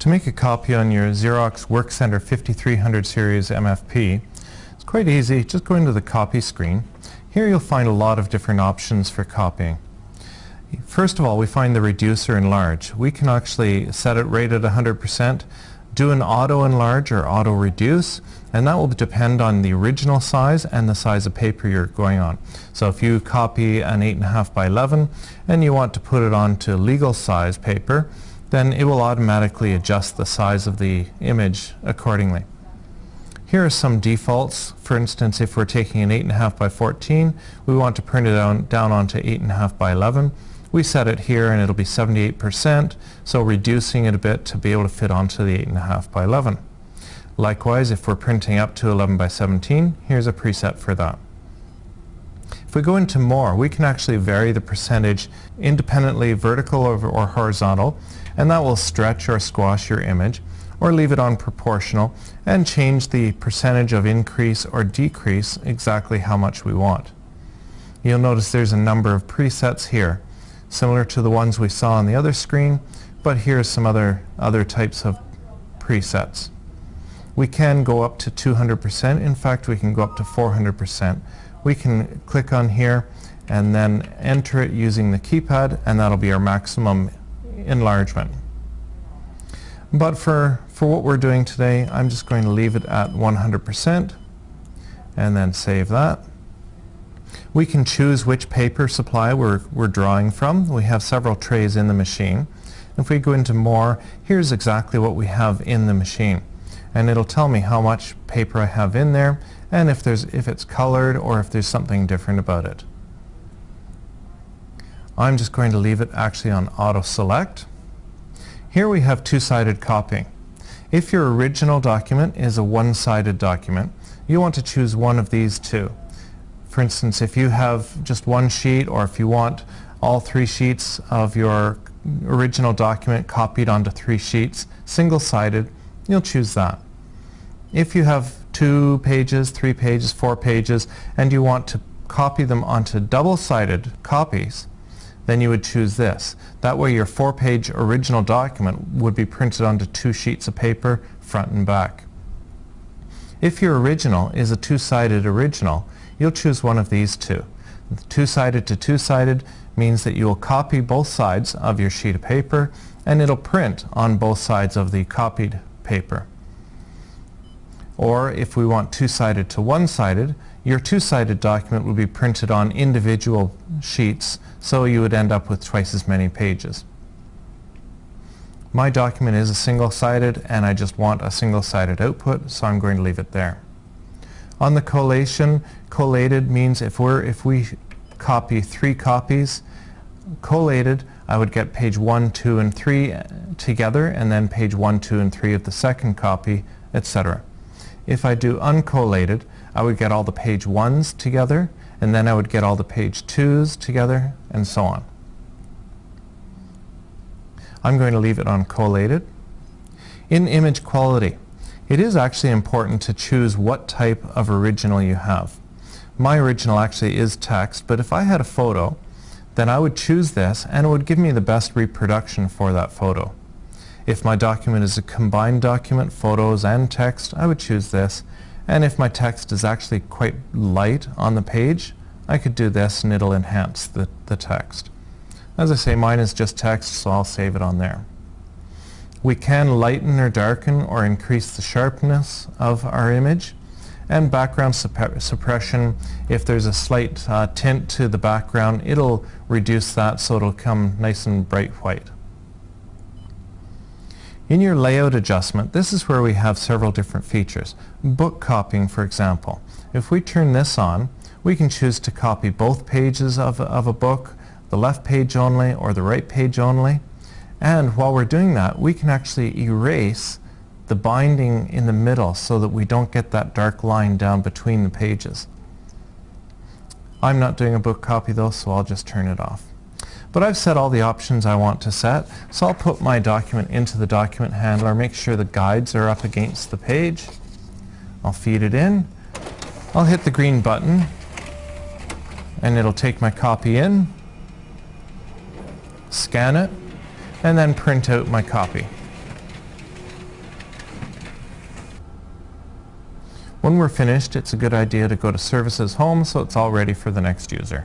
To make a copy on your Xerox Workcenter 5300 series MFP, it's quite easy. Just go into the copy screen. Here you'll find a lot of different options for copying. First of all, we find the reducer enlarge. We can actually set it right at 100%, do an auto enlarge or auto reduce, and that will depend on the original size and the size of paper you're going on. So if you copy an 8.5 by 11 and you want to put it onto legal size paper, then it will automatically adjust the size of the image accordingly. Here are some defaults. For instance, if we're taking an 8.5 by 14, we want to print it down onto 8.5 by 11. We set it here and it'll be 78%, so reducing it a bit to be able to fit onto the 8.5 by 11. Likewise, if we're printing up to 11 by 17, here's a preset for that. If we go into more, we can actually vary the percentage independently, vertical or horizontal, and that will stretch or squash your image, or leave it on proportional and change the percentage of increase or decrease exactly how much we want. You'll notice there's a number of presets here, similar to the ones we saw on the other screen, but here's some other types of presets. We can go up to 200%. In fact, we can go up to 400%. We can click on here and then enter it using the keypad, and that'll be our maximum enlargement. But for what we're doing today, I'm just going to leave it at 100% and then save that. We can choose which paper supply we're drawing from. We have several trays in the machine. If we go into more, here's exactly what we have in the machine. And it'll tell me how much paper I have in there and if it's colored or if there's something different about it. I'm just going to leave it actually on auto select. Here we have two-sided copying. If your original document is a one-sided document, you want to choose one of these two. For instance, if you have just one sheet, or if you want all 3 sheets of your original document copied onto 3 sheets, single-sided, you'll choose that. If you have 2 pages, 3 pages, 4 pages, and you want to copy them onto double-sided copies, then you would choose this. That way your 4-page original document would be printed onto 2 sheets of paper, front and back. If your original is a 2-sided original, you'll choose one of these two. Two-sided to two-sided means that you will copy both sides of your sheet of paper and it'll print on both sides of the copied paper. Or if we want two-sided to one-sided, your two-sided document will be printed on individual sheets, so you would end up with twice as many pages. My document is a single-sided and I just want a single-sided output, so I'm going to leave it there. On the collation, collated means if we copy 3 copies, collated, I would get page 1, 2, and 3 together, and then page 1, 2, and 3 of the second copy, etc. If I do uncollated, I would get all the page 1s together, and then I would get all the page 2s together, and so on. I'm going to leave it on collated. In image quality, it is actually important to choose what type of original you have. My original actually is text, but if I had a photo, then I would choose this and it would give me the best reproduction for that photo. If my document is a combined document, photos and text, I would choose this. And if my text is actually quite light on the page, I could do this and it'll enhance the text. As I say, mine is just text, so I'll save it on there. We can lighten or darken or increase the sharpness of our image. And background suppression, if there's a slight tint to the background, it'll reduce that so it'll come nice and bright white. In your layout adjustment, this is where we have several different features. Book copying, for example. If we turn this on, we can choose to copy both pages of a book, the left page only or the right page only. And while we're doing that, we can actually erase the binding in the middle so that we don't get that dark line down between the pages. I'm not doing a book copy though, so I'll just turn it off. But I've set all the options I want to set, so I'll put my document into the document handler, make sure the guides are up against the page. I'll feed it in. I'll hit the green button and it'll take my copy in, scan it, and then print out my copy. When we're finished, it's a good idea to go to Services Home so it's all ready for the next user.